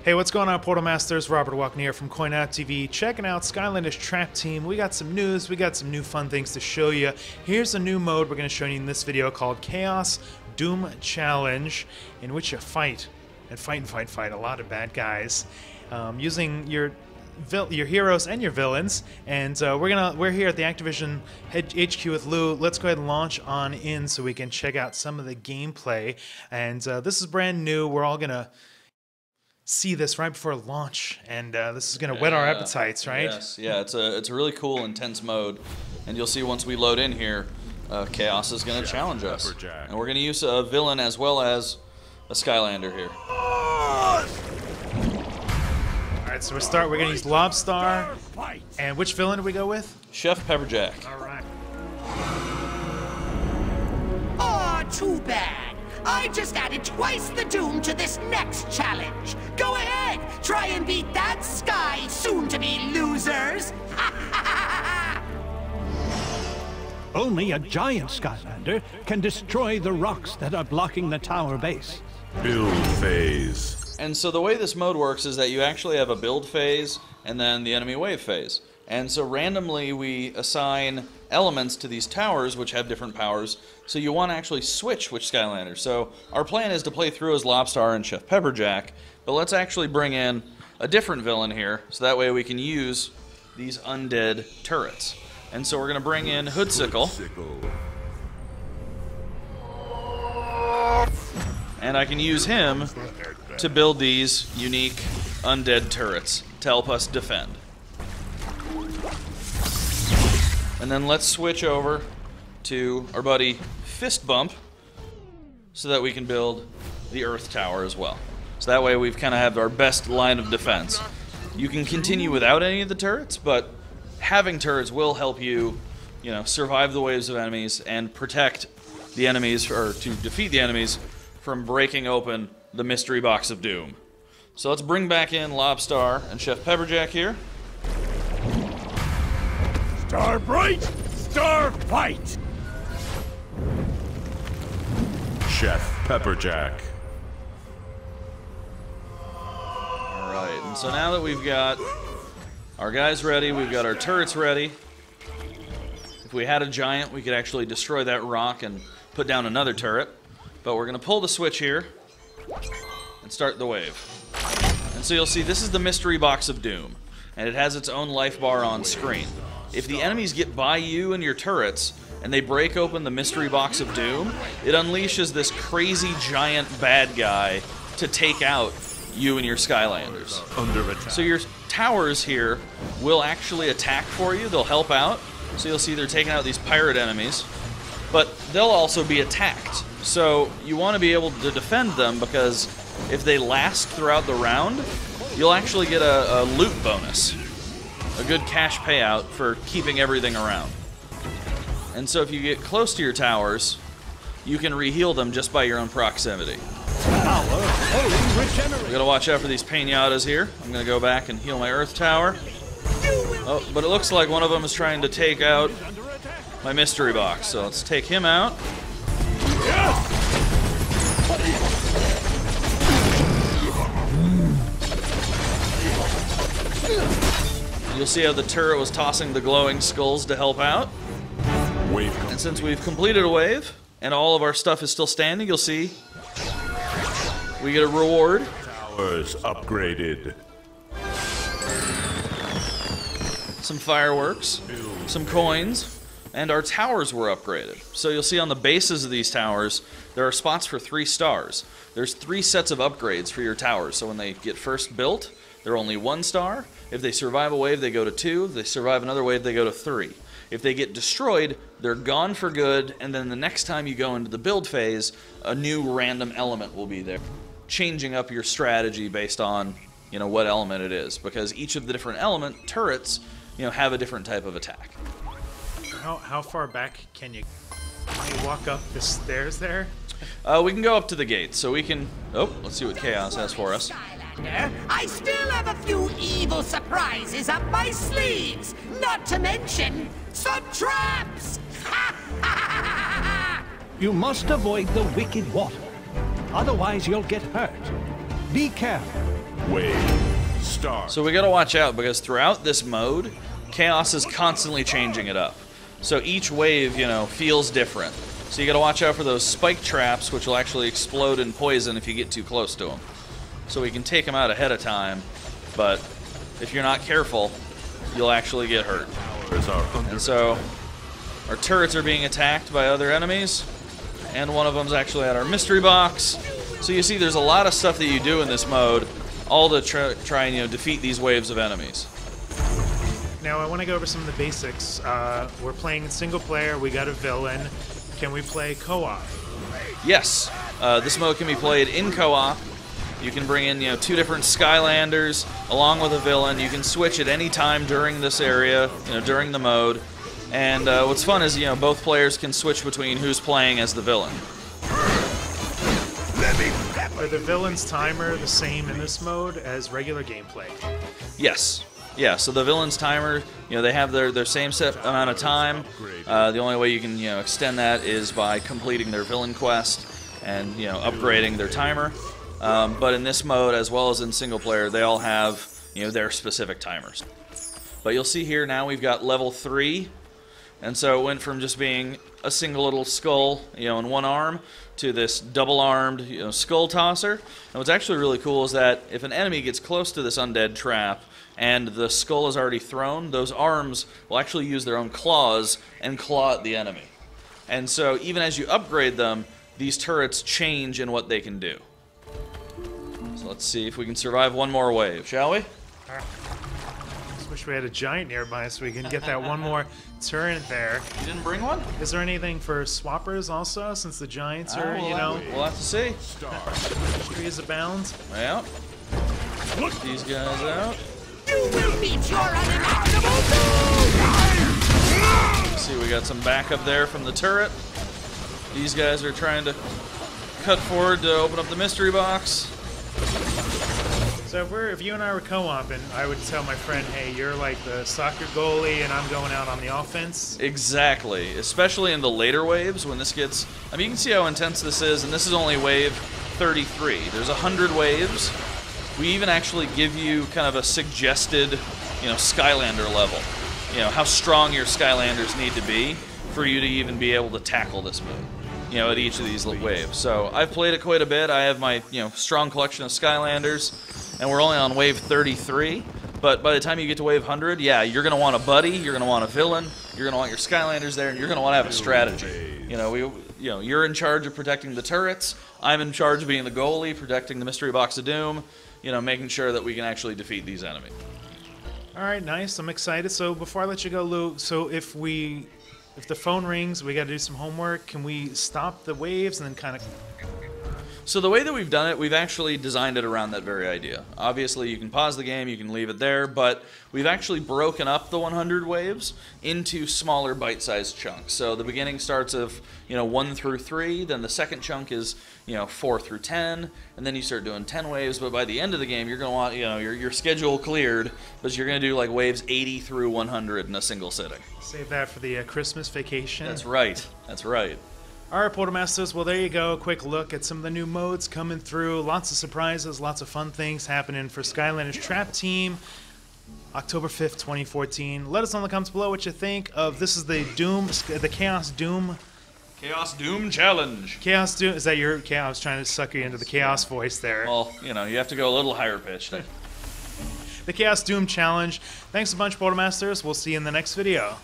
Hey, what's going on, Portal Masters? Robert Welkner here from CoinOpTV, checking out Skylanders Trap Team. We got some news, we got some new fun things to show you. Here's a new mode we're going to show you in this video called Chaos Doom Challenge, in which you fight and fight a lot of bad guys using your heroes and your villains. And we're here at the Activision HQ with Lou. Let's go ahead and launch on in so we can check out some of the gameplay. And this is brand new. We're all gonna see this right before launch, and this is gonna whet our appetites, right? Yes, yeah, it's a really cool, intense mode, and you'll see once we load in here, Chaos is gonna challenge us, and we're gonna use a villain as well as a Skylander here. All right, so we're gonna use Lobstar, and which villain do we go with? Chef Pepperjack. All right. Aw, too bad. I just added twice the doom to this next challenge. Go ahead, try and beat that Sky, soon-to-be losers. Only a giant Skylander can destroy the rocks that are blocking the tower base. Build phase. And so the way this mode works is that you actually have a build phase and then the enemy wave phase. And so randomly we assign elements to these towers which have different powers, so you want to actually switch which Skylander. So our plan is to play through as Lobstar and Chef Pepperjack, but let's actually bring in a different villain here, so that way we can use these undead turrets. And so we're going to bring in Hoodsicle. And I can use him to build these unique undead turrets to help us defend. And then let's switch over to our buddy Fist Bump so that we can build the Earth Tower as well. So that way we've kind of have our best line of defense. You can continue without any of the turrets, but having turrets will help you, survive the waves of enemies and protect the enemies, or to defeat the enemies from breaking open the mystery box of doom. So let's bring back in Lobstar and Chef Pepperjack here. Star bright, star fight. Chef Pepperjack. Alright, and so now that we've got our guys ready, we've got our turrets ready. If we had a giant, we could actually destroy that rock and put down another turret. But we're going to pull the switch here and start the wave. And so you'll see this is the mystery box of doom, and it has its own life bar on screen. If the enemies get by you and your turrets, and they break open the mystery box of doom, it unleashes this crazy giant bad guy to take out you and your Skylanders. So your towers here will actually attack for you, they'll help out. So you'll see they're taking out these pirate enemies, but they'll also be attacked. So you want to be able to defend them, because if they last throughout the round, you'll actually get a loot bonus. A good cash payout for keeping everything around. And so if you get close to your towers, you can reheal them just by your own proximity. We gotta watch out for these pinatas here. I'm gonna go back and heal my Earth Tower. Oh, but it looks like one of them is trying to take out my mystery box, so let's take him out. You'll see how the turret was tossing the glowing skulls to help out. And since we've completed a wave, and all of our stuff is still standing, you'll see we get a reward. Towers upgraded. Some fireworks, some coins, and our towers were upgraded. So you'll see on the bases of these towers, there are spots for 3 stars. There's 3 sets of upgrades for your towers, so when they get first built, they're only 1 star. If they survive a wave, they go to 2. If they survive another wave, they go to 3. If they get destroyed, they're gone for good, and then the next time you go into the build phase, a new random element will be there, changing up your strategy based on, what element it is, because each of the different element turrets, have a different type of attack. How far back can you walk up the stairs there? We can go up to the gate, so we can... Oh, let's see what Chaos has for us. I still have a few evil surprises up my sleeves, not to mention some traps! You must avoid the wicked water. Otherwise, you'll get hurt. Be careful. Wave. Start. So we gotta watch out because throughout this mode, Kaos is constantly changing it up. So each wave, you know, feels different. So you gotta watch out for those spike traps, which will actually explode in poison if you get too close to them. So we can take them out ahead of time, but if you're not careful, you'll actually get hurt. And so our turrets are being attacked by other enemies, and one of them's actually at our mystery box. So you see there's a lot of stuff that you do in this mode, all to try and, you know, defeat these waves of enemies. Now I want to go over some of the basics. We're playing single player, we got a villain. Can we play co-op? Yes, this mode can be played in co-op. You can bring in, you know, 2 different Skylanders along with a villain. You can switch at any time during this area, you know, during the mode. And what's fun is, you know, both players can switch between who's playing as the villain. Are the villain's timer the same in this mode as regular gameplay? Yes. Yeah, so the villain's timer, you know, they have their same set amount of time. The only way you can, you know, extend that is by completing their villain quest and, you know, upgrading their timer. But in this mode, as well as in single player, they all have, you know, their specific timers. But you'll see here now we've got level 3, and so it went from just being a single little skull, you know, in one arm, to this double-armed, you know, skull tosser. And what's actually really cool is that if an enemy gets close to this undead trap and the skull is already thrown, those arms will actually use their own claws and claw at the enemy. And so even as you upgrade them, these turrets change in what they can do. So let's see if we can survive one more wave, shall we? Just wish we had a giant nearby so we can get that one more turret there. You didn't bring one? Is there anything for swappers also, since the giants are, you know? We'll have to see. Trees abound. Well, look these guys out. You will meet your unimaginable doom! See, we got some backup there from the turret. These guys are trying to cut forward to open up the mystery box. So if you and I were co-oping, I would tell my friend, hey, you're like the soccer goalie and I'm going out on the offense. Exactly, especially in the later waves when this gets... I mean, you can see how intense this is, and this is only wave 33. There's 100 waves. We even actually give you kind of a suggested, you know, Skylander level. You know, how strong your Skylanders need to be for you to even be able to tackle this move, you know, at each of these waves. So I've played it quite a bit. I have my, you know, strong collection of Skylanders, and we're only on wave 33. But by the time you get to wave 100, yeah, you're going to want a buddy, you're going to want a villain, you're going to want your Skylanders there, and you're going to want to have a strategy. You know, you're in charge of protecting the turrets. I'm in charge of being the goalie, protecting the mystery box of doom. You know, making sure that we can actually defeat these enemies. All right, nice. I'm excited. So before I let you go, Lou, so if the phone rings, we got to do some homework. Can we stop the waves and then kind of... So the way that we've done it, we've actually designed it around that very idea. Obviously, you can pause the game, you can leave it there, but we've actually broken up the 100 waves into smaller bite-sized chunks. So the beginning starts of, you know, 1 through 3, then the second chunk is, you know, 4 through 10, and then you start doing 10 waves, but by the end of the game, you're going to want, you know, your schedule cleared, but you're going to do like waves 80 through 100 in a single sitting. Save that for the Christmas vacation. That's right. That's right. All right, Portalmasters, well, there you go. A quick look at some of the new modes coming through. Lots of surprises, lots of fun things happening for Skylanders Trap Team. October 5th, 2014. Let us know in the comments below what you think of this. Is the Kaos Doom. Kaos Doom Challenge. Kaos Doom. Is that your Kaos? I was trying to suck you into the Kaos voice there. Well, you know, you have to go a little higher pitched. The Kaos Doom Challenge. Thanks a bunch, Portalmasters. We'll see you in the next video.